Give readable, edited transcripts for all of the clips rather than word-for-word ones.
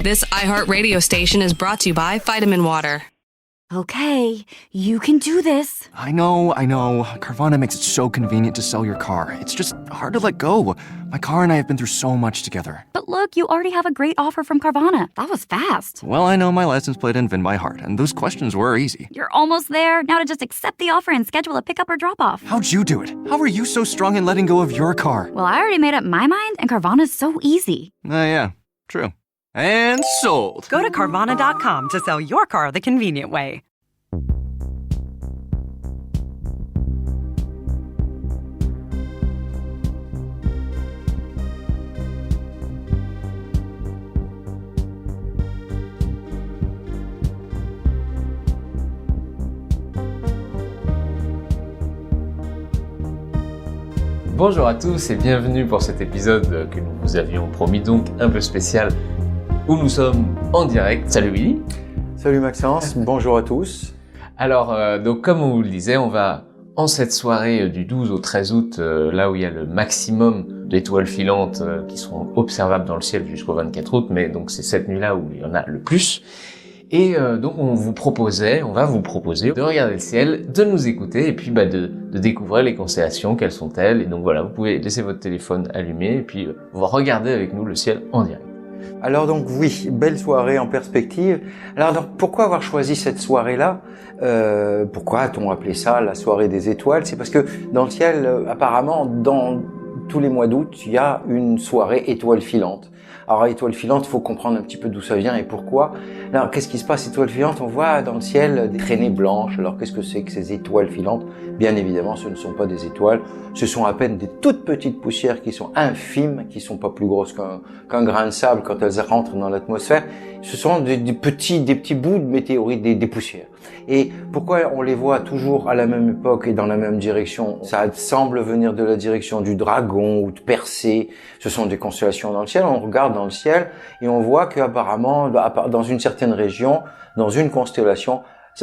This iHeartRadio station is brought to you by Vitamin Water. Okay, you can do this. I know. Carvana makes it so convenient to sell your car. It's just hard to let go. My car and I have been through so much together. But look, you already have a great offer from Carvana. That was fast. Well, I know my license plate and VIN by heart, and those questions were easy. You're almost there. Now to just accept the offer and schedule a pickup or drop-off. How'd you do it? How are you so strong in letting go of your car? Well, I already made up my mind, and Carvana's so easy. Yeah, true. And sold. Go to Carvana.com to sell your car the convenient way. Bonjour à tous et bienvenue pour cet épisode que nous vous avions promis donc un peu spécial où nous sommes en direct. Salut Willy. Salut Maxence, bonjour à tous. Alors donc comme on vous le disait, on va en cette soirée du 12 au 13 août, là où il y a le maximum d'étoiles filantes qui seront observables dans le ciel jusqu'au 24 août, mais donc c'est cette nuit-là où il y en a le plus. Et donc on va vous proposer de regarder le ciel, de nous écouter et puis de découvrir les constellations, quelles sont-elles. Et donc voilà, vous pouvez laisser votre téléphone allumé et puis vous regarder avec nous le ciel en direct. Alors donc oui, belle soirée en perspective. Alors donc, pourquoi avoir choisi cette soirée-là ? Pourquoi a-t-on appelé ça la soirée des étoiles ? C'est parce que dans le ciel, apparemment, dans tous les mois d'août, il y a une soirée étoile filante. Alors, étoile filante, il faut comprendre un petit peu d'où ça vient et pourquoi. Alors, qu'est-ce qui se passe, étoile filante ? On voit dans le ciel des traînées blanches. Alors, qu'est-ce que c'est que ces étoiles filantes ? Bien évidemment, ce ne sont pas des étoiles. Ce sont à peine des toutes petites poussières qui sont infimes, qui sont pas plus grosses qu'un grain de sable quand elles rentrent dans l'atmosphère. Ce sont des petits bouts de météorites, des poussières. Et pourquoi on les voit toujours à la même époque et dans la même direction ? Ça semble venir de la direction du Dragon ou de Persée. Ce sont des constellations dans le ciel. On regarde dans le ciel et on voit qu'apparemment, dans une certaine région, dans une constellation,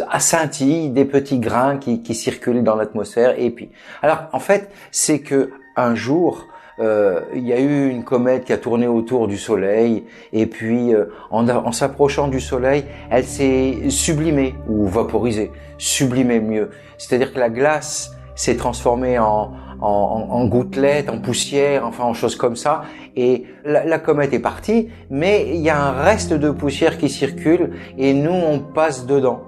à scintille des petits grains qui circulent dans l'atmosphère. Et puis, alors en fait, c'est que un jour, il y a eu une comète qui a tourné autour du Soleil et puis en s'approchant du Soleil, elle s'est sublimée ou vaporisée, sublimée mieux. C'est-à-dire que la glace s'est transformée en gouttelettes, en poussière, enfin en choses comme ça. Et la comète est partie, mais il y a un reste de poussière qui circule et nous on passe dedans.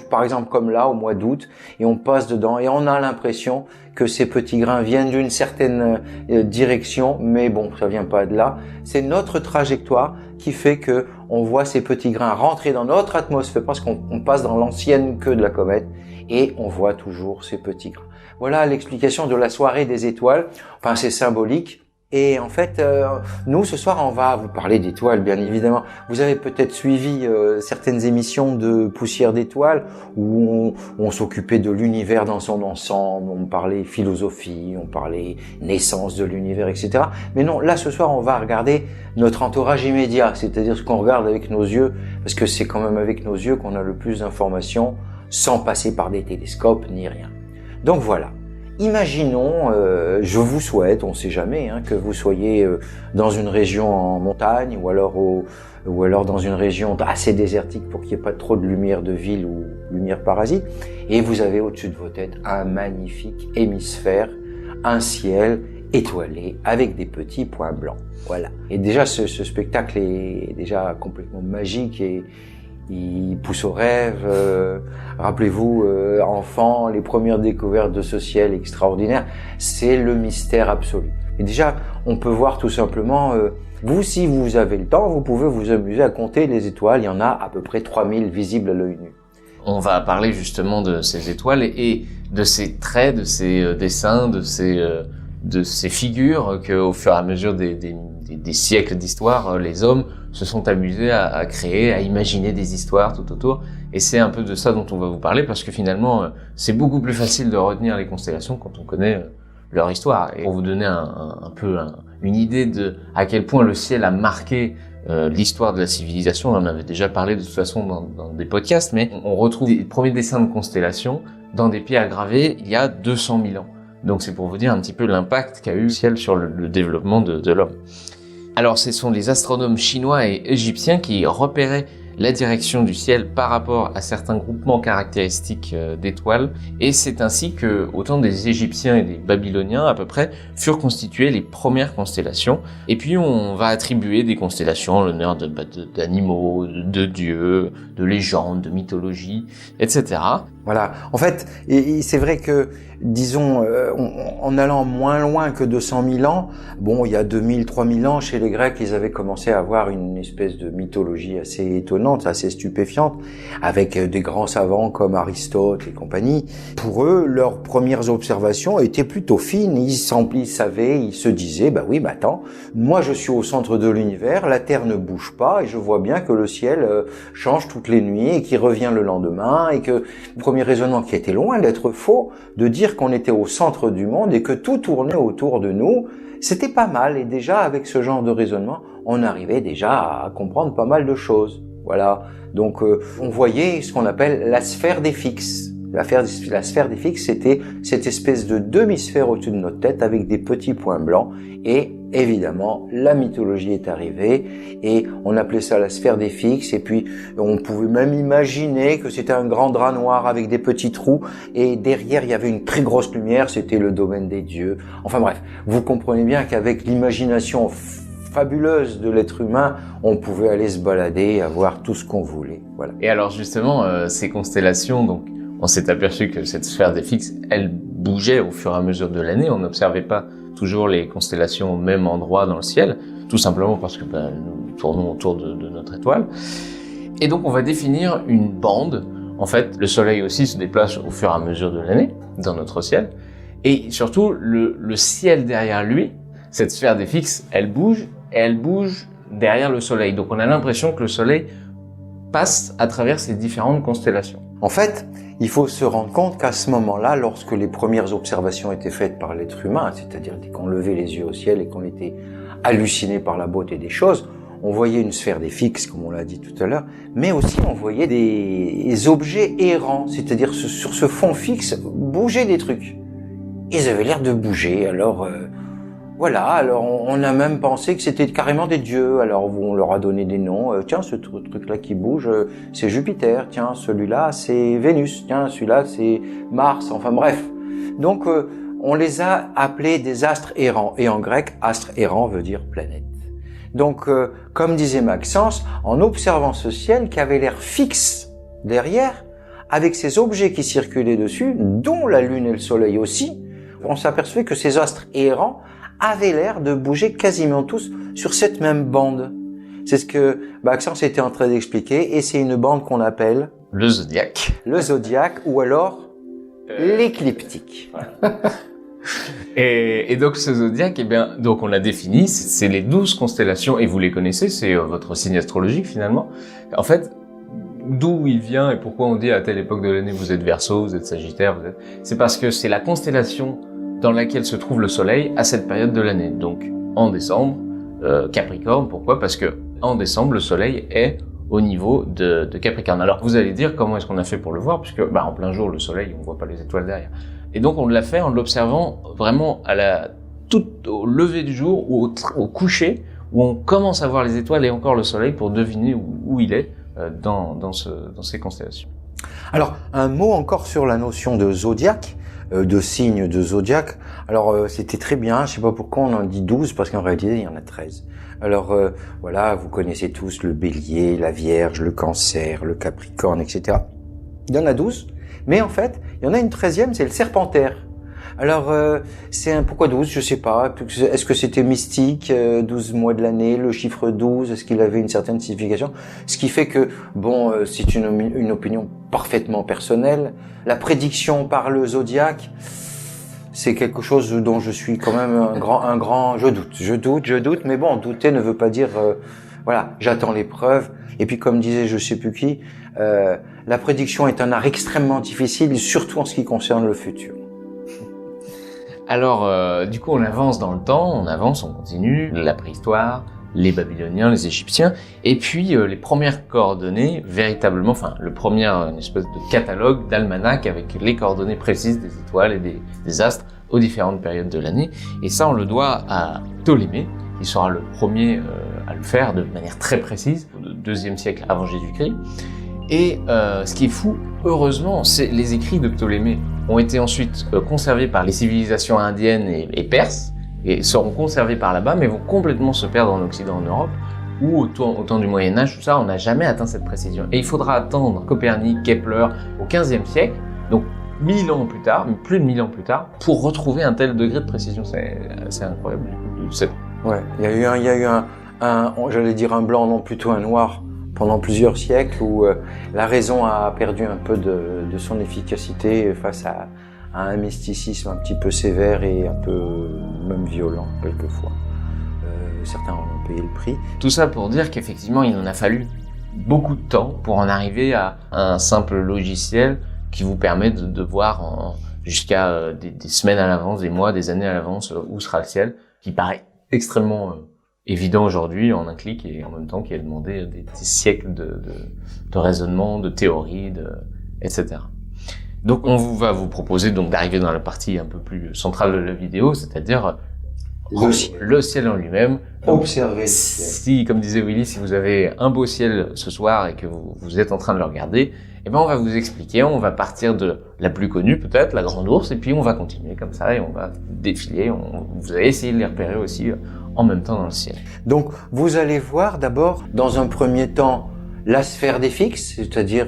Par exemple comme là au mois d'août, et on passe dedans et on a l'impression que ces petits grains viennent d'une certaine direction, mais bon, ça vient pas de là. C'est notre trajectoire qui fait que on voit ces petits grains rentrer dans notre atmosphère parce qu'on passe dans l'ancienne queue de la comète et on voit toujours ces petits grains. Voilà l'explication de la soirée des étoiles. Enfin, c'est symbolique. Et en fait, nous, ce soir, on va vous parler d'étoiles, bien évidemment. Vous avez peut-être suivi certaines émissions de Poussière d'étoiles où on s'occupait de l'univers dans son ensemble, on parlait philosophie, on parlait naissance de l'univers, etc. Mais non, là, ce soir, on va regarder notre entourage immédiat, c'est-à-dire ce qu'on regarde avec nos yeux, parce que c'est quand même avec nos yeux qu'on a le plus d'informations, sans passer par des télescopes ni rien. Donc voilà. Imaginons, je vous souhaite, on sait jamais, que vous soyez dans une région en montagne ou alors dans une région assez désertique pour qu'il n'y ait pas trop de lumière de ville ou lumière parasite, et vous avez au-dessus de vos têtes un magnifique hémisphère, un ciel étoilé avec des petits points blancs. Voilà. Et déjà, ce spectacle est déjà complètement magique et il pousse au rêve. Rappelez-vous, enfants, les premières découvertes de ce ciel extraordinaire, c'est le mystère absolu. Et déjà, on peut voir tout simplement, vous, si vous avez le temps, vous pouvez vous amuser à compter les étoiles. Il y en a à peu près 3000 visibles à l'œil nu. On va parler justement de ces étoiles et de ces traits, de ces dessins, de ces figures qu'au fur et à mesure des siècles d'histoire, les hommes se sont amusés à créer, à imaginer des histoires tout autour. Et c'est un peu de ça dont on va vous parler parce que finalement, c'est beaucoup plus facile de retenir les constellations quand on connaît leur histoire. Et pour vous donner une idée de à quel point le ciel a marqué l'histoire de la civilisation, on en avait déjà parlé de toute façon dans des podcasts, mais on retrouve les premiers dessins de constellations dans des pierres gravées il y a 200 000 ans. Donc c'est pour vous dire un petit peu l'impact qu'a eu le ciel sur le développement de l'homme. Alors ce sont les astronomes chinois et égyptiens qui repéraient la direction du ciel par rapport à certains groupements caractéristiques d'étoiles, et c'est ainsi que, au temps des Égyptiens et des Babyloniens à peu près, furent constituées les premières constellations. Et puis on va attribuer des constellations en l'honneur d'animaux, de dieux, de légendes, de mythologies, etc. Voilà. En fait, et c'est vrai que, disons, en allant moins loin que 200 000 ans, bon, il y a 2000, 3000 ans, chez les Grecs, ils avaient commencé à avoir une espèce de mythologie assez étonnante, assez stupéfiante, avec des grands savants comme Aristote et compagnie. Pour eux, leurs premières observations étaient plutôt fines. Ils savaient, ils se disaient, bah oui, mais attends, moi je suis au centre de l'univers, la Terre ne bouge pas, et je vois bien que le ciel change toutes les nuits, et qu'il revient le lendemain, et que premier raisonnement qui était loin d'être faux, de dire qu'on était au centre du monde et que tout tournait autour de nous, c'était pas mal. Et déjà, avec ce genre de raisonnement, on arrivait déjà à comprendre pas mal de choses. Voilà. Donc, on voyait ce qu'on appelle la sphère des fixes. La sphère des fixes, c'était cette espèce de demi-sphère au-dessus de notre tête avec des petits points blancs. Et évidemment, la mythologie est arrivée et on appelait ça la sphère des fixes. Et puis, on pouvait même imaginer que c'était un grand drap noir avec des petits trous. Et derrière, il y avait une très grosse lumière. C'était le domaine des dieux. Enfin bref, vous comprenez bien qu'avec l'imagination fabuleuse de l'être humain, on pouvait aller se balader et avoir tout ce qu'on voulait. Voilà. Et alors justement, ces constellations, donc, on s'est aperçu que cette sphère des fixes, elle bougeait au fur et à mesure de l'année. On n'observait pas toujours les constellations au même endroit dans le ciel, tout simplement parce que nous tournons autour de notre étoile. Et donc on va définir une bande. En fait, le Soleil aussi se déplace au fur et à mesure de l'année dans notre ciel. Et surtout, le ciel derrière lui, cette sphère des fixes, elle bouge, et elle bouge derrière le Soleil. Donc on a l'impression que le Soleil passe à travers ces différentes constellations. En fait, il faut se rendre compte qu'à ce moment-là, lorsque les premières observations étaient faites par l'être humain, c'est-à-dire dès qu'on levait les yeux au ciel et qu'on était halluciné par la beauté des choses, on voyait une sphère des fixes, comme on l'a dit tout à l'heure, mais aussi on voyait des objets errants, c'est-à-dire sur ce fond fixe, bouger des trucs. Ils avaient l'air de bouger, alors on a même pensé que c'était carrément des dieux, alors on leur a donné des noms, tiens, ce truc-là qui bouge, c'est Jupiter, tiens, celui-là c'est Vénus, tiens, celui-là c'est Mars, enfin bref. Donc on les a appelés des astres errants, et en grec, astre errant veut dire planète. Donc, comme disait Maxence, en observant ce ciel qui avait l'air fixe derrière, avec ces objets qui circulaient dessus, dont la Lune et le Soleil aussi, on s'apercevait que ces astres errants avaient l'air de bouger quasiment tous sur cette même bande. C'est ce que Maxence était en train d'expliquer, et c'est une bande qu'on appelle le zodiaque. Le zodiaque, ou alors l'écliptique. Et donc ce zodiaque, donc on l'a défini, c'est les 12 constellations, et vous les connaissez, c'est votre signe astrologique finalement. En fait, d'où il vient et pourquoi on dit à telle époque de l'année vous êtes Verseau, vous êtes Sagittaire, c'est parce que c'est la constellation dans laquelle se trouve le Soleil à cette période de l'année. Donc en décembre, Capricorne, pourquoi ? Parce que en décembre, le Soleil est au niveau de Capricorne. Alors vous allez dire comment est-ce qu'on a fait pour le voir, puisque en plein jour le Soleil, on voit pas les étoiles derrière. Et donc on l'a fait en l'observant vraiment tout au lever du jour ou au coucher, où on commence à voir les étoiles et encore le Soleil pour deviner où il est dans ces constellations. Alors un mot encore sur la notion de zodiaque, de signe de zodiaque. Alors c'était très bien, je sais pas pourquoi on en dit 12, parce qu'en réalité il y en a 13. Alors voilà, vous connaissez tous le Bélier, la Vierge, le Cancer, le Capricorne, etc. Il y en a 12, mais en fait, il y en a une 13e, c'est le Serpentaire. Alors, pourquoi 12? Je sais pas. Est-ce que c'était mystique, 12 mois de l'année, le chiffre 12, est-ce qu'il avait une certaine signification? Ce qui fait que, c'est une opinion parfaitement personnelle. La prédiction par le zodiaque, c'est quelque chose dont je suis quand même je doute, mais bon, douter ne veut pas dire, j'attends les preuves. Et puis, comme disait je sais plus qui, la prédiction est un art extrêmement difficile, surtout en ce qui concerne le futur. Alors, du coup, on avance dans le temps, on continue, la préhistoire, les Babyloniens, les Égyptiens, et puis les premières coordonnées, véritablement, une espèce de catalogue, d'almanach avec les coordonnées précises des étoiles et des astres aux différentes périodes de l'année. Et ça, on le doit à Ptolémée, et Il sera le premier à le faire de manière très précise, au IIe siècle avant Jésus-Christ. Et ce qui est fou, heureusement, c'est les écrits de Ptolémée ont été ensuite conservés par les civilisations indiennes et perses, et seront conservés par là-bas, mais vont complètement se perdre en Occident, en Europe, où au temps du Moyen-Âge, tout ça, on n'a jamais atteint cette précision. Et il faudra attendre Copernic, Kepler, au XVe siècle, donc 1000 ans plus tard, plus de 1000 ans plus tard, pour retrouver un tel degré de précision. C'est incroyable, du coup. Ouais, il y a eu j'allais dire un blanc, non, plutôt un noir, pendant plusieurs siècles, où la raison a perdu un peu de son efficacité face à un mysticisme un petit peu sévère et un peu même violent, quelquefois. Certains en ont payé le prix. Tout ça pour dire qu'effectivement, il en a fallu beaucoup de temps pour en arriver à un simple logiciel qui vous permet de voir jusqu'à des semaines à l'avance, des mois, des années à l'avance où sera le ciel, qui paraît extrêmement évident aujourd'hui en un clic et en même temps qui a demandé des siècles de raisonnement, de théorie, etc. Donc on va vous proposer donc d'arriver dans la partie un peu plus centrale de la vidéo, c'est-à-dire le ciel en lui-même. Observez le ciel. Si, comme disait Willy, si vous avez un beau ciel ce soir et que vous êtes en train de le regarder, eh ben on va vous expliquer, on va partir de la plus connue peut-être, la Grande Ourse, et puis on va continuer comme ça et on va défiler. Vous allez essayer de les repérer aussi en même temps dans le ciel. Donc vous allez voir d'abord, dans un premier temps, la sphère des fixes, c'est-à-dire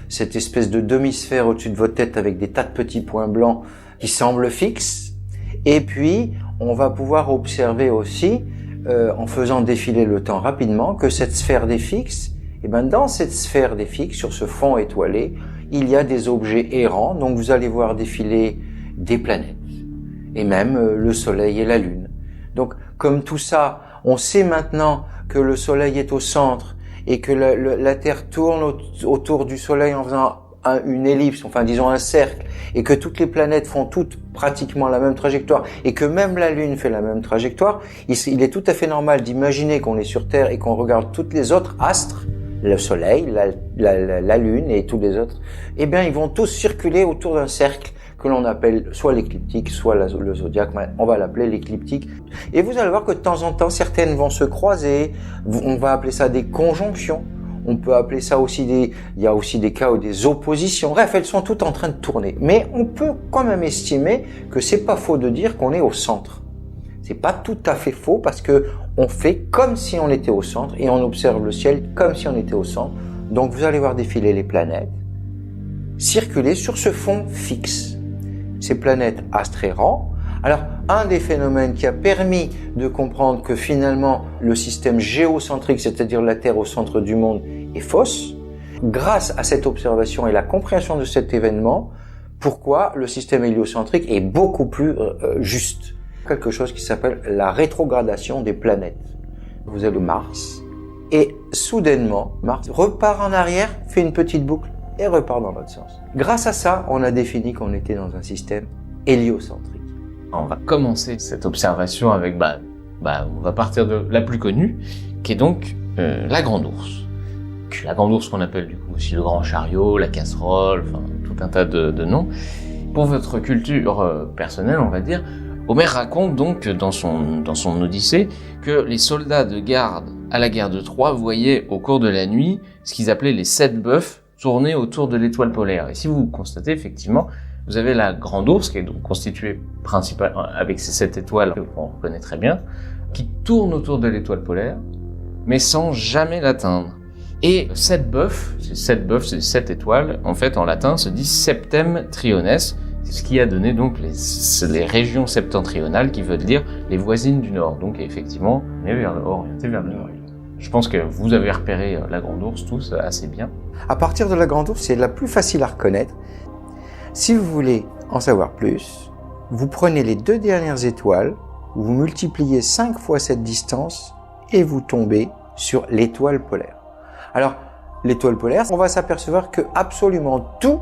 cette espèce de demi-sphère au-dessus de votre tête avec des tas de petits points blancs qui semblent fixes. Et puis, on va pouvoir observer aussi, en faisant défiler le temps rapidement, que cette sphère des fixes, et ben dans cette sphère des fixes, sur ce fond étoilé, il y a des objets errants. Donc vous allez voir défiler des planètes, et même le Soleil et la Lune. Donc comme tout ça, on sait maintenant que le Soleil est au centre et que la Terre tourne autour du Soleil en faisant une ellipse, enfin disons un cercle, et que toutes les planètes font toutes pratiquement la même trajectoire, et que même la Lune fait la même trajectoire, il est tout à fait normal d'imaginer qu'on est sur Terre et qu'on regarde toutes les autres astres, le Soleil, la Lune et tous les autres, eh bien ils vont tous circuler autour d'un cercle que l'on appelle soit l'écliptique, soit le zodiaque, on va l'appeler l'écliptique. Et vous allez voir que de temps en temps, certaines vont se croiser, on va appeler ça des conjonctions, on peut appeler ça aussi il y a aussi des cas où des oppositions, bref, elles sont toutes en train de tourner. Mais on peut quand même estimer que c'est pas faux de dire qu'on est au centre. C'est pas tout à fait faux parce que on fait comme si on était au centre et on observe le ciel comme si on était au centre. Donc vous allez voir défiler les planètes, circuler sur ce fond fixe. Ces planètes astres errants. Alors, un des phénomènes qui a permis de comprendre que finalement le système géocentrique, c'est-à-dire la Terre au centre du monde, est fausse, grâce à cette observation et la compréhension de cet événement, pourquoi le système héliocentrique est beaucoup plus juste. Quelque chose qui s'appelle la rétrogradation des planètes. Vous avez Mars, et soudainement, Mars repart en arrière, fait une petite boucle, et repart dans l'autre sens. Grâce à ça, on a défini qu'on était dans un système héliocentrique. On va commencer cette observation avec, on va partir de la plus connue, qui est donc la Grande Ourse. La Grande Ourse qu'on appelle du coup aussi le Grand Chariot, la Casserole, enfin tout un tas de noms. Pour votre culture personnelle, on va dire, Homère raconte donc dans son Odyssée que les soldats de garde à la guerre de Troie voyaient au cours de la nuit ce qu'ils appelaient les 7 bœufs tourner autour de l'étoile polaire. Et si vous constatez, effectivement, vous avez la Grande Ourse, qui est donc constituée principalement avec ces 7 étoiles qu'on reconnaît très bien, qui tourne autour de l'étoile polaire, mais sans jamais l'atteindre. Et 7 bœufs, ces 7 étoiles, en fait, en latin, se dit septem triones, c'est ce qui a donné donc les régions septentrionales, qui veut dire les voisines du nord. Donc, effectivement, on est vers le nord, orienté vers le nord. Je pense que vous avez repéré la Grande Ourse tous assez bien. À partir de la Grande Ourse, c'est la plus facile à reconnaître. Si vous voulez en savoir plus, vous prenez les 2 dernières étoiles, vous multipliez 5 fois cette distance et vous tombez sur l'étoile polaire. Alors, l'étoile polaire, on va s'apercevoir que absolument tout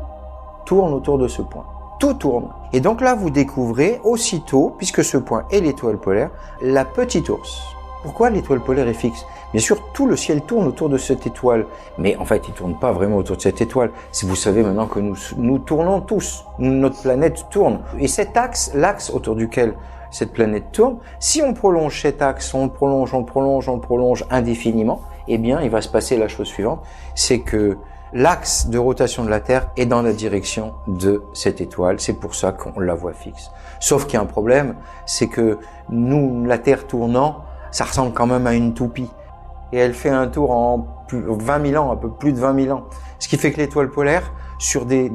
tourne autour de ce point. Tout tourne. Et donc là, vous découvrez aussitôt, puisque ce point est l'étoile polaire, la petite ours. Pourquoi l'étoile polaire est fixe ? Bien sûr, tout le ciel tourne autour de cette étoile. Mais en fait, il ne tourne pas vraiment autour de cette étoile. Si vous savez maintenant que nous tournons tous, notre planète tourne. Et cet axe, l'axe autour duquel cette planète tourne. Si on prolonge cet axe, on prolonge indéfiniment, eh bien, il va se passer la chose suivante, c'est que l'axe de rotation de la Terre est dans la direction de cette étoile. C'est pour ça qu'on la voit fixe. Sauf qu'il y a un problème, c'est que nous, la Terre tournant, ça ressemble quand même à une toupie. Et elle fait un tour en 20 000 ans, un peu plus de 20 000 ans. Ce qui fait que l'étoile polaire, sur des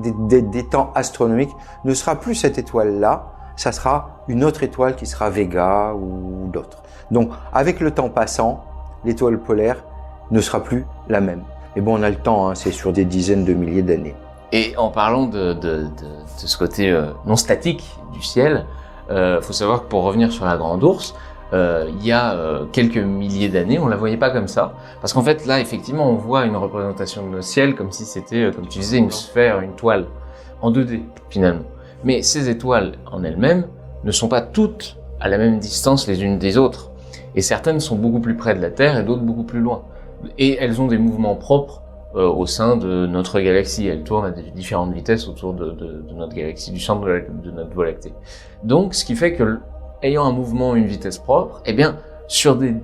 temps astronomiques, ne sera plus cette étoile-là, ça sera une autre étoile qui sera Vega ou d'autres. Donc, avec le temps passant, l'étoile polaire ne sera plus la même. Mais bon, on a le temps, hein, c'est sur des dizaines de milliers d'années. Et en parlant de ce côté non statique du ciel, faut savoir que pour revenir sur la Grande Ourse, il y a quelques milliers d'années, on la voyait pas comme ça. Parce qu'en fait, là, effectivement, on voit une représentation de notre ciel comme si c'était, comme tu disais, une sphère, une toile, en 2D, finalement. Mais ces étoiles, en elles-mêmes, ne sont pas toutes à la même distance les unes des autres. Et certaines sont beaucoup plus près de la Terre et d'autres beaucoup plus loin. Et elles ont des mouvements propres au sein de notre galaxie. Elles tournent à différentes vitesses autour de notre galaxie, du centre de notre Voie lactée. Donc, ce qui fait que, ayant un mouvement, une vitesse propre, eh bien, sur des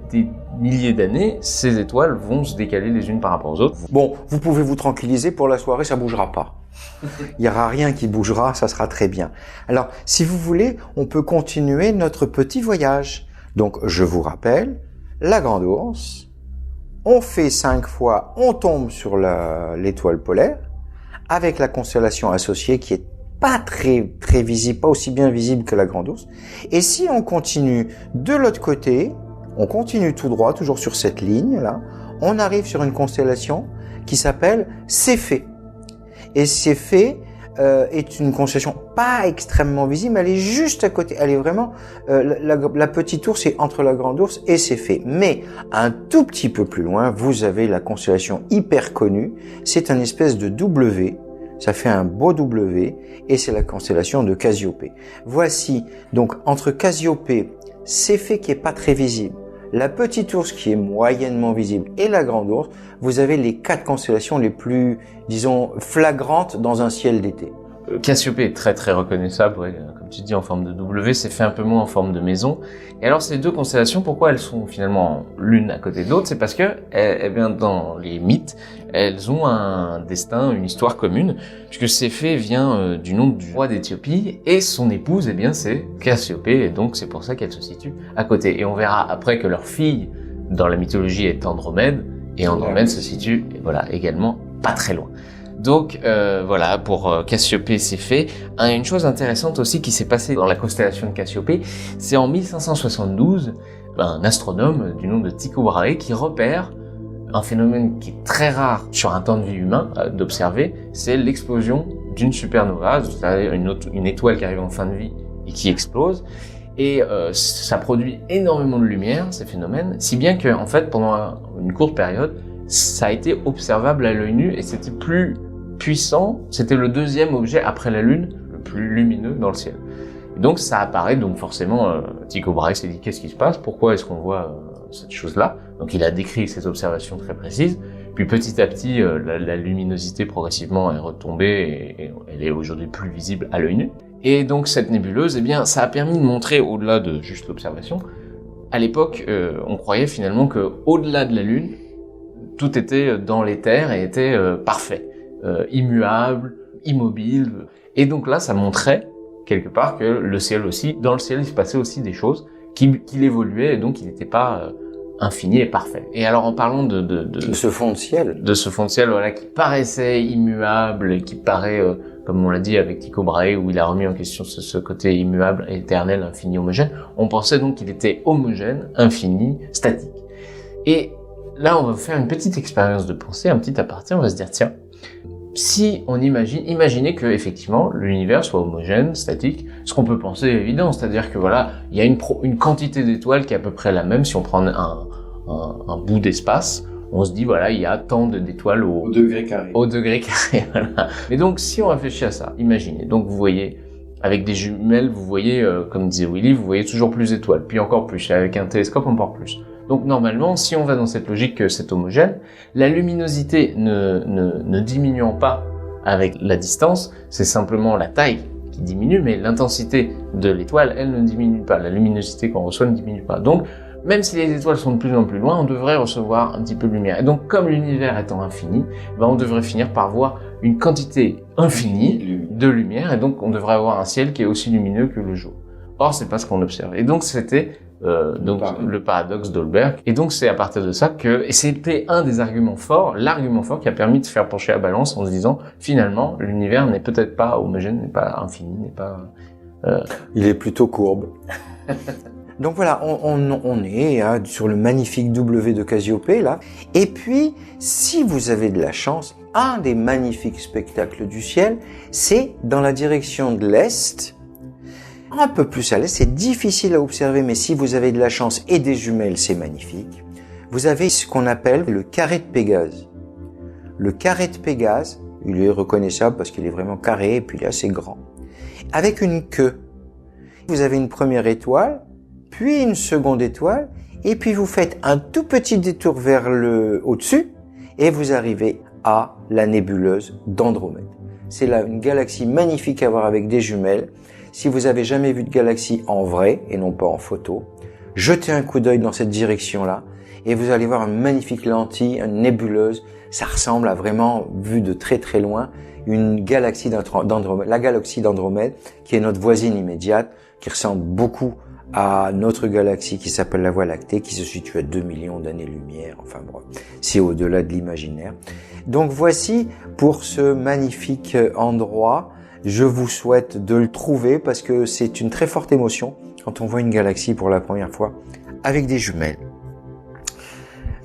milliers d'années, ces étoiles vont se décaler les unes par rapport aux autres. Bon, vous pouvez vous tranquilliser, pour la soirée, ça bougera pas. Il n'y aura rien qui bougera, ça sera très bien. Alors, si vous voulez, on peut continuer notre petit voyage. Donc, je vous rappelle, la Grande Ourse, on fait 5 fois, on tombe sur l'étoile polaire, avec la constellation associée qui est pas très visible, pas aussi bien visible que la Grande Ourse. Et si on continue de l'autre côté, on continue tout droit, toujours sur cette ligne-là, on arrive sur une constellation qui s'appelle Céphée. Et Céphée est une constellation pas extrêmement visible, elle est juste à côté. Elle est vraiment la petite ours est entre la Grande Ourse et Céphée. Mais un tout petit peu plus loin, vous avez la constellation hyper connue. C'est une espèce de W. Ça fait un beau W et c'est la constellation de Cassiopée. Voici donc entre Cassiopée, Céphée qui est pas très visible, la petite ours qui est moyennement visible et la Grande Ourse, vous avez les 4 constellations les plus, disons, flagrantes dans un ciel d'été. Cassiopée est très très reconnaissable, ouais, comme tu dis, en forme de W, c'est fait un peu moins en forme de maison. Et alors ces deux constellations, pourquoi elles sont finalement l'une à côté de l'autre? C'est parce que, eh bien, dans les mythes, elles ont un destin, une histoire commune, puisque Céphée vient du nom du roi d'Éthiopie, et son épouse, eh bien, c'est Cassiopée, et donc c'est pour ça qu'elle se situe à côté. Et on verra après que leur fille, dans la mythologie, est Andromède, et Andromède se situe, voilà, également pas très loin. Donc voilà, pour Cassiopée, c'est fait. Une chose intéressante aussi qui s'est passée dans la constellation de Cassiopée, c'est en 1572, un astronome du nom de Tycho Brahe qui repère un phénomène qui est très rare sur un temps de vie humain d'observer, c'est l'explosion d'une supernova, c'est-à-dire une étoile qui arrive en fin de vie et qui explose. Et ça produit énormément de lumière, ces phénomènes, si bien que, en fait, pendant une courte période, ça a été observable à l'œil nu et c'était plus puissant, c'était le deuxième objet après la Lune le plus lumineux dans le ciel. Et donc ça apparaît, donc forcément Tycho Brahe s'est dit qu'est-ce qui se passe, pourquoi est-ce qu'on voit cette chose-là? Donc il a décrit ces observations très précises, puis petit à petit la luminosité progressivement est retombée et elle est aujourd'hui plus visible à l'œil nu. Et donc cette nébuleuse, eh bien ça a permis de montrer au-delà de juste l'observation. À l'époque, on croyait finalement que au-delà de la Lune, tout était dans l'éther et était parfait, immuable, immobile. Et donc là, ça montrait quelque part que le ciel aussi, dans le ciel, il se passait aussi des choses, qu'il évoluait et donc il n'était pas infini et parfait. Et alors en parlant de ce fond de ciel, voilà, qui paraissait immuable et qui paraît, comme on l'a dit avec Tycho Brahe, où il a remis en question ce côté immuable, éternel, infini, homogène, on pensait donc qu'il était homogène, infini, statique. Et là, on va faire une petite expérience de pensée, un petit aparté, on va se dire, tiens, si on imaginez que, effectivement, l'univers soit homogène, statique, ce qu'on peut penser est évident, c'est-à-dire que voilà, il y a une quantité d'étoiles qui est à peu près la même, si on prend un bout d'espace, on se dit, voilà, il y a tant d'étoiles au degré carré. Au degré carré, voilà. Mais donc, si on réfléchit à ça, imaginez, donc vous voyez, avec des jumelles, vous voyez, comme disait Willy, vous voyez toujours plus d'étoiles, puis encore plus, et avec un télescope encore plus. Donc normalement, si on va dans cette logique que c'est homogène, la luminosité ne diminuant pas avec la distance, c'est simplement la taille qui diminue, mais l'intensité de l'étoile, elle ne diminue pas. La luminosité qu'on reçoit ne diminue pas. Donc, même si les étoiles sont de plus en plus loin, on devrait recevoir un petit peu de lumière. Et donc, comme l'univers étant infini, on devrait finir par voir une quantité infinie de lumière, et donc on devrait avoir un ciel qui est aussi lumineux que le jour. Or, c'est pas ce qu'on observe. Et donc, c'était le paradoxe d'Olbers. Et donc, c'est à partir de ça que, et c'était un des arguments forts, l'argument fort qui a permis de faire pencher la balance en se disant, finalement, l'univers n'est peut-être pas homogène, n'est pas infini, n'est pas... Il est plutôt courbe. Donc voilà, on est sur le magnifique W de Cassiopée, là. Et puis, si vous avez de la chance, un des magnifiques spectacles du ciel, c'est dans la direction de l'Est, un peu plus à l'Est. C'est difficile à observer, mais si vous avez de la chance et des jumelles, c'est magnifique. Vous avez ce qu'on appelle le carré de Pégase. Le carré de Pégase, il est reconnaissable parce qu'il est vraiment carré et puis il est assez grand. Avec une queue. Vous avez une première étoile, puis une seconde étoile, et puis vous faites un tout petit détour vers le au-dessus, et vous arrivez à la nébuleuse d'Andromède. C'est là une galaxie magnifique à voir avec des jumelles. Si vous avez jamais vu de galaxie en vrai, et non pas en photo, jetez un coup d'œil dans cette direction-là, et vous allez voir une magnifique lentille, une nébuleuse. Ça ressemble à vraiment, vu de très très loin, une galaxie d'Andromède, la galaxie d'Andromède, qui est notre voisine immédiate, qui ressemble beaucoup à notre galaxie qui s'appelle la Voie lactée, qui se situe à 2 millions d'années-lumière. Enfin bon, c'est au-delà de l'imaginaire. Donc voici pour ce magnifique endroit. Je vous souhaite de le trouver parce que c'est une très forte émotion quand on voit une galaxie pour la première fois avec des jumelles.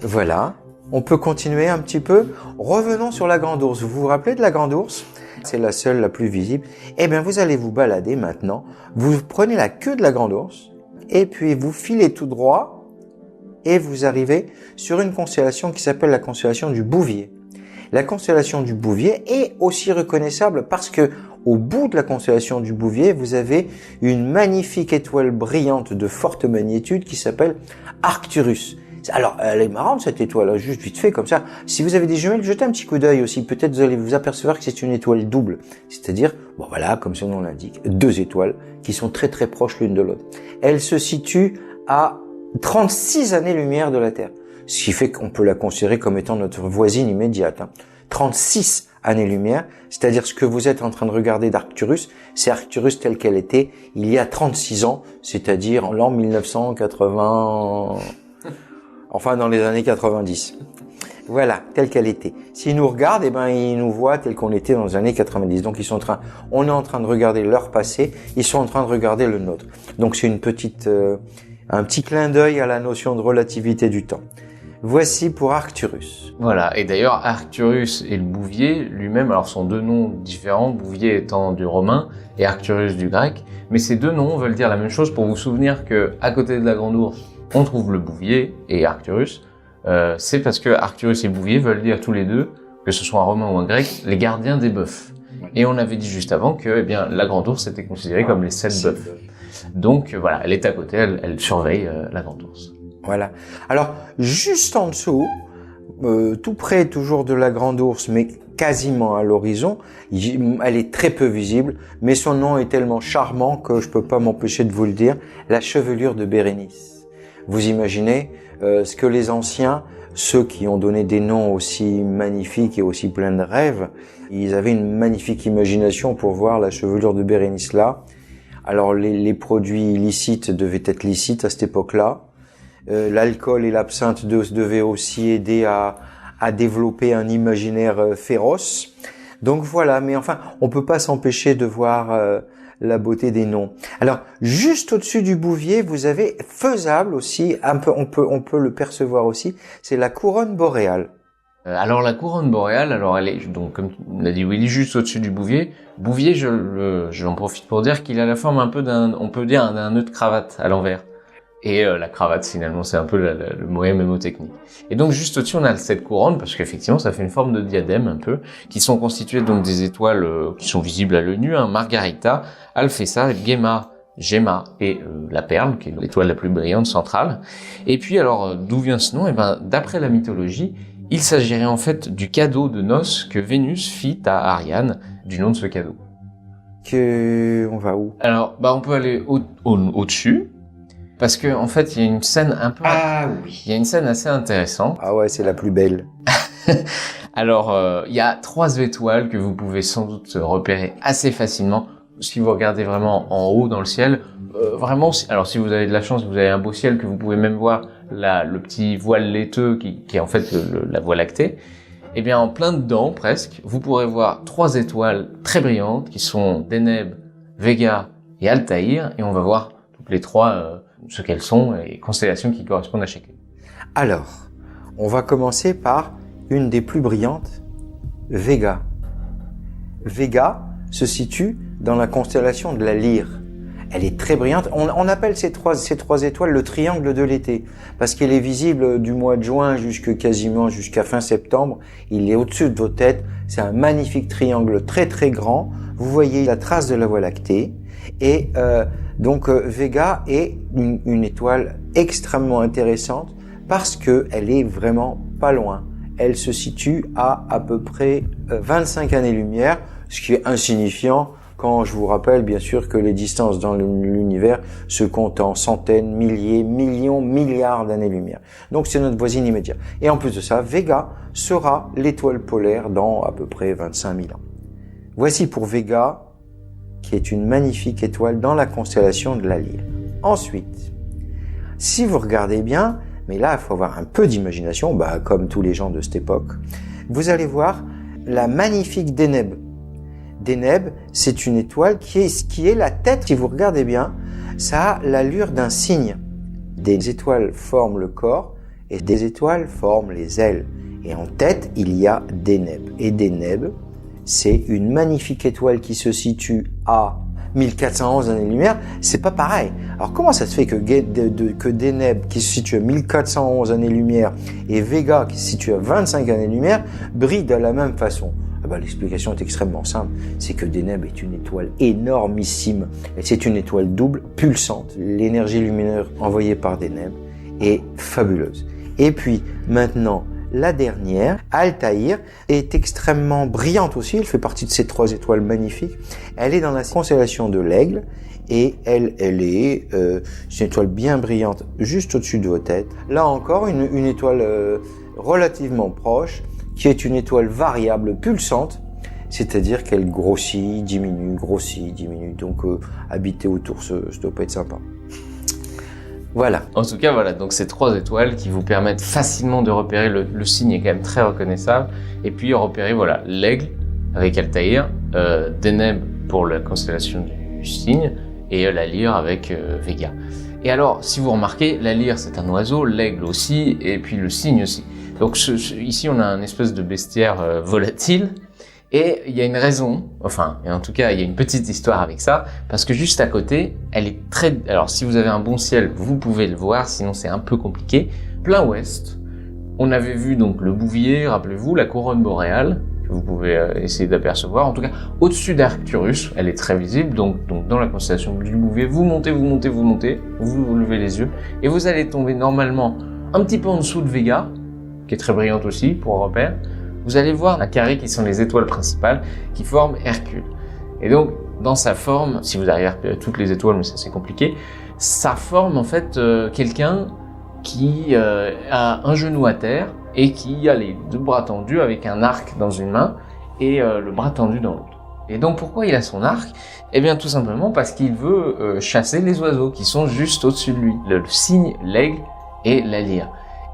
Voilà. On peut continuer un petit peu. Revenons sur la Grande Ourse. Vous vous rappelez de la Grande Ourse? C'est la seule, la plus visible. Eh bien, vous allez vous balader maintenant. Vous prenez la queue de la Grande Ourse et puis vous filez tout droit et vous arrivez sur une constellation qui s'appelle la constellation du Bouvier. La constellation du Bouvier est aussi reconnaissable parce que au bout de la constellation du Bouvier, vous avez une magnifique étoile brillante de forte magnitude qui s'appelle Arcturus. Alors, elle est marrante cette étoile, juste vite fait comme ça. Si vous avez des jumelles, jetez un petit coup d'œil aussi. Peut-être vous allez vous apercevoir que c'est une étoile double. C'est-à-dire, bon voilà, comme son nom l'indique, 2 étoiles qui sont très très proches l'une de l'autre. Elle se situe à 36 années-lumière de la Terre. Ce qui fait qu'on peut la considérer comme étant notre voisine immédiate. 36 années-lumière, c'est-à-dire ce que vous êtes en train de regarder d'Arcturus, c'est Arcturus telle qu'elle était il y a 36 ans, c'est-à-dire en l'an 1980... Enfin, dans les années 90. Voilà, telle qu'elle était. S'ils nous regardent, eh ben, ils nous voient tel qu'on était dans les années 90. Donc, on est en train de regarder leur passé, ils sont en train de regarder le nôtre. Donc, c'est un petit clin d'œil à la notion de relativité du temps. Voici pour Arcturus. Voilà, et d'ailleurs, Arcturus et le Bouvier lui-même, alors sont 2 noms différents, Bouvier étant du romain et Arcturus du grec, mais ces 2 noms veulent dire la même chose pour vous souvenir que, à côté de la Grande Ourse, on trouve le Bouvier et Arcturus. C'est parce que Arcturus et Bouvier veulent dire tous les deux, que ce soit un romain ou un grec, les gardiens des bœufs. Et on avait dit juste avant que, la Grande Ourse était considérée comme les 7 bœufs. Donc voilà, elle est à côté, elle surveille la Grande Ourse. Voilà. Alors, juste en dessous, tout près toujours de la Grande Ourse, mais quasiment à l'horizon, elle est très peu visible, mais son nom est tellement charmant que je peux pas m'empêcher de vous le dire, la chevelure de Bérénice. Vous imaginez ce que les anciens, ceux qui ont donné des noms aussi magnifiques et aussi pleins de rêves, ils avaient une magnifique imagination pour voir la chevelure de Bérénice là. Alors les produits illicites devaient être licites à cette époque-là. L'alcool et l'absinthe devaient aussi aider à développer un imaginaire féroce. Donc voilà, mais enfin, on peut pas s'empêcher de voir la beauté des noms. Alors, juste au-dessus du Bouvier, vous avez faisable aussi, on peut le percevoir aussi, c'est la couronne boréale. Alors la couronne boréale, alors elle est, donc comme l'a dit Willy, juste au-dessus du Bouvier. Bouvier, j'en profite pour dire qu'il a la forme un peu on peut dire d'un nœud de cravate à l'envers. Et la cravate, finalement, c'est un peu le moyen mémotechnique. Et donc, juste au-dessus, on a cette couronne, parce qu'effectivement, ça fait une forme de diadème, un peu, qui sont constituées donc des étoiles qui sont visibles à l'œil nu, Margarita, Alphessa, Gemma et la Perle, qui est l'étoile la plus brillante centrale. Et puis, alors, d'où vient ce nom? D'après la mythologie, il s'agirait en fait du cadeau de noces que Vénus fit à Ariane, du nom de ce cadeau. On va où? Alors, on peut aller au-dessus, parce que en fait, il y a une scène un peu... Ah oui. Il y a une scène assez intéressante. Ah ouais, c'est la plus belle. Alors, il y a 3 étoiles que vous pouvez sans doute repérer assez facilement si vous regardez vraiment en haut dans le ciel. Vraiment, alors si vous avez de la chance, vous avez un beau ciel que vous pouvez même voir le petit voile laiteux qui est en fait la Voie lactée. Eh bien, en plein dedans, presque, vous pourrez voir 3 étoiles très brillantes qui sont Deneb, Vega et Altaïr, et on va voir toutes les 3 ce qu'elles sont et les constellations qui correspondent à chacune. Alors, on va commencer par une des plus brillantes, Vega. Vega se situe dans la constellation de la Lyre. Elle est très brillante. On appelle ces trois étoiles le triangle de l'été, parce qu'elle est visible du mois de juin jusqu'à fin septembre. Il est au-dessus de vos têtes. C'est un magnifique triangle très très grand. Vous voyez la trace de la Voie lactée. Et donc Vega est une étoile extrêmement intéressante parce que elle est vraiment pas loin. Elle se situe à peu près 25 années-lumière, ce qui est insignifiant quand je vous rappelle bien sûr que les distances dans l'univers se comptent en centaines, milliers, millions, milliards d'années-lumière. Donc c'est notre voisine immédiate. Et en plus de ça, Vega sera l'étoile polaire dans à peu près 25 000 ans. Voici pour Vega, qui est une magnifique étoile dans la constellation de la Lyre. Ensuite, si vous regardez bien, mais là il faut avoir un peu d'imagination, comme tous les gens de cette époque, vous allez voir la magnifique Deneb. Deneb, c'est une étoile qui est la tête, si vous regardez bien, ça a l'allure d'un cygne. Des étoiles forment le corps et des étoiles forment les ailes. Et en tête, il y a Deneb. Et Deneb, c'est une magnifique étoile qui se situe à 1411 années-lumière. C'est pas pareil. Alors comment ça se fait que Deneb, qui se situe à 1411 années-lumière, et Vega, qui se situe à 25 années-lumière, brillent de la même façon? L'explication est extrêmement simple, c'est que Deneb est une étoile énormissime. C'est une étoile double, pulsante. L'énergie lumineuse envoyée par Deneb est fabuleuse. Et puis maintenant, la dernière, Altaïr, est extrêmement brillante aussi. Elle fait partie de ces 3 étoiles magnifiques. Elle est dans la constellation de l'Aigle et elle est une étoile bien brillante juste au-dessus de vos têtes. Là encore, une étoile relativement proche, qui est une étoile variable pulsante, c'est-à-dire qu'elle grossit, diminue, donc habiter autour, ça doit pas être sympa. Voilà. En tout cas, voilà, donc ces 3 étoiles qui vous permettent facilement de repérer, le signe est quand même très reconnaissable, et puis repérer, voilà, l'Aigle avec Altaïr, Deneb pour la constellation du cygne, et la Lyre avec Vega. Et alors, si vous remarquez, la Lyre c'est un oiseau, l'Aigle aussi, et puis le cygne aussi. Donc ici on a un espèce de bestiaire volatile, et il y a une raison, et en tout cas il y a une petite histoire avec ça, parce que juste à côté, elle est très... Alors si vous avez un bon ciel, vous pouvez le voir, sinon c'est un peu compliqué. Plein ouest, on avait vu donc le Bouvier, rappelez-vous, la couronne boréale, que vous pouvez essayer d'apercevoir. En tout cas, au-dessus d'Arcturus, elle est très visible, donc dans la constellation du Bouvier, vous montez, vous levez les yeux, et vous allez tomber normalement un petit peu en dessous de Vega, qui est très brillante aussi pour repère. Vous allez voir un carré qui sont les étoiles principales qui forment Hercule. Et donc, dans sa forme, si vous arrivez à repérer toutes les étoiles, mais ça c'est compliqué, ça forme en fait quelqu'un qui a un genou à terre et qui a les 2 bras tendus avec un arc dans une main et le bras tendu dans l'autre. Et donc pourquoi il a son arc? Eh bien tout simplement parce qu'il veut chasser les oiseaux qui sont juste au-dessus de lui. Le cygne, l'Aigle et la Lyre.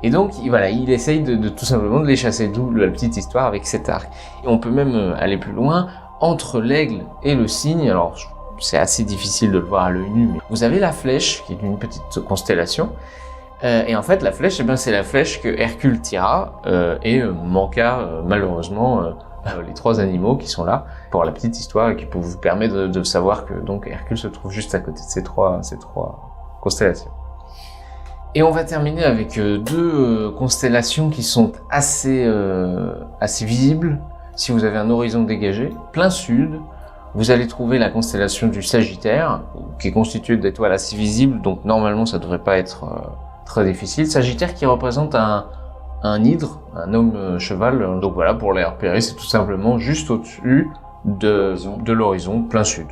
Et donc, il essaye de tout simplement de les chasser, d'où la petite histoire avec cet arc. Et on peut même aller plus loin, entre l'Aigle et le cygne, alors c'est assez difficile de le voir à l'œil nu, mais vous avez la flèche, qui est une petite constellation, et en fait la flèche, c'est la flèche que Hercule tira, et manqua malheureusement les 3 animaux qui sont là, pour la petite histoire, et qui peut vous permettre de savoir que donc Hercule se trouve juste à côté de ces trois constellations. Et on va terminer avec 2 constellations qui sont assez visibles. Si vous avez un horizon dégagé, plein sud, vous allez trouver la constellation du Sagittaire, qui est constituée d'étoiles assez visibles, donc normalement ça devrait pas être très difficile. Sagittaire qui représente un hydre, un homme cheval, donc voilà, pour les repérer, c'est tout simplement juste au-dessus de l'horizon plein sud.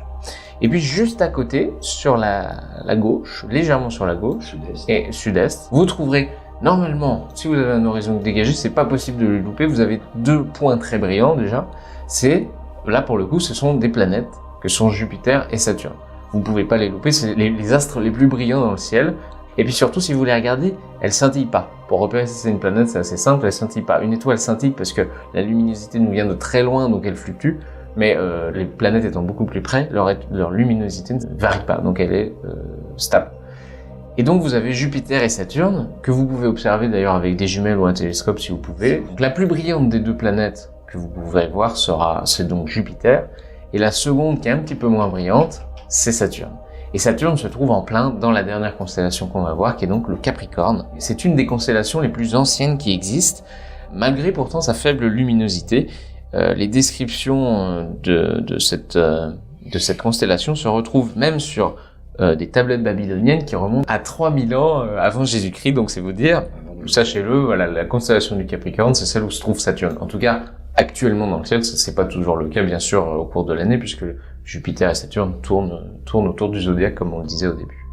Et puis juste à côté, sur la gauche, légèrement sur la gauche et sud-est, vous trouverez normalement, si vous avez un horizon dégagé, c'est pas possible de le louper. Vous avez 2 points très brillants déjà. Là pour le coup, ce sont des planètes que sont Jupiter et Saturne. Vous pouvez pas les louper, c'est les astres les plus brillants dans le ciel. Et puis surtout, si vous les regardez, elles scintillent pas. Pour repérer si c'est une planète, c'est assez simple, elles scintillent pas. Une étoile scintille parce que la luminosité nous vient de très loin, donc elle fluctue. Mais les planètes étant beaucoup plus près, leur luminosité ne varie pas, donc elle est stable. Et donc vous avez Jupiter et Saturne, que vous pouvez observer d'ailleurs avec des jumelles ou un télescope si vous pouvez. Donc la plus brillante des 2 planètes que vous pouvez voir c'est donc Jupiter, et la seconde qui est un petit peu moins brillante, c'est Saturne. Et Saturne se trouve en plein dans la dernière constellation qu'on va voir, qui est donc le Capricorne. C'est une des constellations les plus anciennes qui existent, malgré pourtant sa faible luminosité. Les descriptions de cette constellation se retrouvent même sur des tablettes babyloniennes qui remontent à 3000 ans avant Jésus-Christ, donc c'est vous dire, sachez-le, voilà, la constellation du Capricorne, c'est celle où se trouve Saturne. En tout cas, actuellement dans le ciel, c'est pas toujours le cas, bien sûr, au cours de l'année, puisque Jupiter et Saturne tournent autour du zodiaque, comme on le disait au début.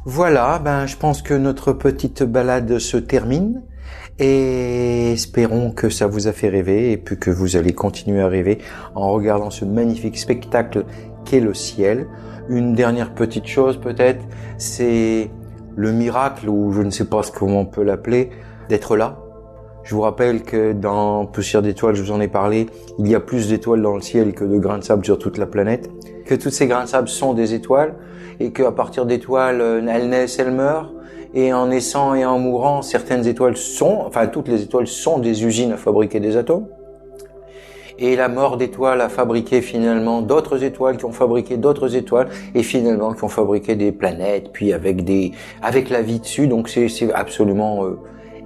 Voilà, je pense que notre petite balade se termine. Et espérons que ça vous a fait rêver et puis que vous allez continuer à rêver en regardant ce magnifique spectacle qu'est le ciel. Une dernière petite chose peut-être, c'est le miracle, ou je ne sais pas comment on peut l'appeler, d'être là. Je vous rappelle que dans Poussière d'étoiles, je vous en ai parlé, il y a plus d'étoiles dans le ciel que de grains de sable sur toute la planète, que tous ces grains de sable sont des étoiles et qu'à partir d'étoiles, elles naissent, elles meurent. Et en naissant et en mourant, certaines étoiles toutes les étoiles sont des usines à fabriquer des atomes. Et la mort d'étoiles a fabriqué finalement d'autres étoiles qui ont fabriqué d'autres étoiles et finalement qui ont fabriqué des planètes, puis avec la vie dessus. Donc c'est absolument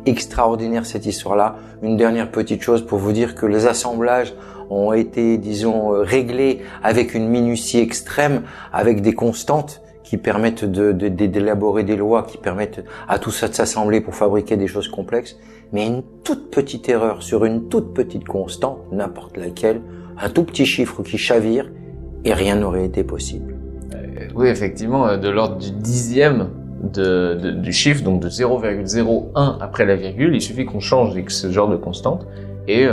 extraordinaire cette histoire-là. Une dernière petite chose pour vous dire que les assemblages ont été, disons, réglés avec une minutie extrême, avec des constantes qui permettent d'élaborer des lois, qui permettent à tout ça de s'assembler pour fabriquer des choses complexes. Mais une toute petite erreur sur une toute petite constante, n'importe laquelle, un tout petit chiffre qui chavire, et rien n'aurait été possible. Oui, effectivement, de l'ordre du 10e du chiffre, donc de 0,01 après la virgule, il suffit qu'on change ce genre de constante, et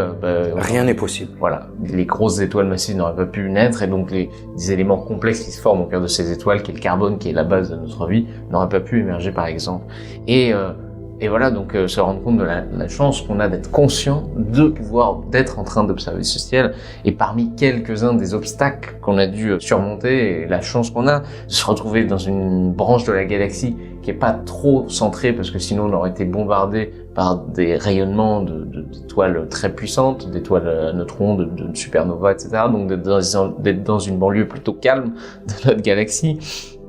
rien n'est possible. Voilà, les grosses étoiles massives n'auraient pas pu naître, et donc les éléments complexes qui se forment au cœur de ces étoiles, qui est le carbone, qui est la base de notre vie, n'auraient pas pu émerger par exemple. Et voilà, donc se rendre compte de la chance qu'on a d'être conscient, d'être en train d'observer ce ciel, et parmi quelques-uns des obstacles qu'on a dû surmonter, et la chance qu'on a de se retrouver dans une branche de la galaxie qui est pas trop centrée, parce que sinon on aurait été bombardé par des rayonnements d'étoiles très puissantes, d'étoiles à neutrons, de supernovas, etc. Donc d'être dans une banlieue plutôt calme de notre galaxie,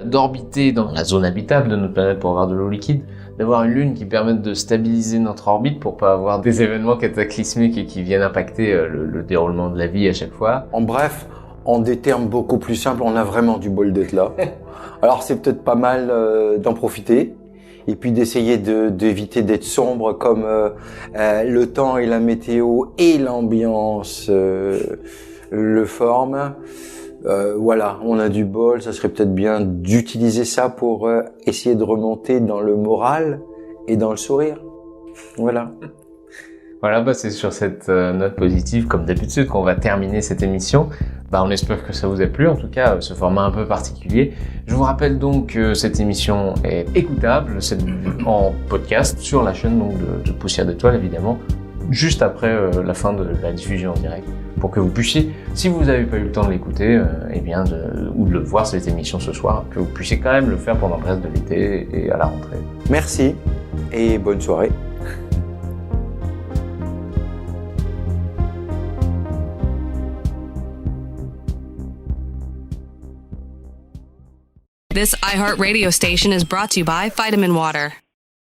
d'orbiter dans la zone habitable de notre planète pour avoir de l'eau liquide, d'avoir une lune qui permette de stabiliser notre orbite pour pas avoir des événements cataclysmiques et qui viennent impacter le déroulement de la vie à chaque fois. En bref, en des termes beaucoup plus simples, on a vraiment du bol d'être là. Alors c'est peut-être pas mal d'en profiter et puis d'essayer d'éviter d'être sombre comme le temps et la météo et l'ambiance le forment. Voilà, on a du bol, ça serait peut-être bien d'utiliser ça pour essayer de remonter dans le moral et dans le sourire. Voilà. Voilà, c'est sur cette note positive, comme d'habitude, qu'on va terminer cette émission. On espère que ça vous a plu, en tout cas, ce format un peu particulier. Je vous rappelle donc que cette émission est écoutable, c'est en podcast sur la chaîne donc, de Poussière d'étoiles, évidemment, juste après la fin de la diffusion en direct, pour que vous puissiez, si vous n'avez pas eu le temps de l'écouter, ou de le voir cette émission ce soir, que vous puissiez quand même le faire pendant le reste de l'été et à la rentrée. Merci et bonne soirée. This iHeartRadio station is brought to you by Vitamin Water.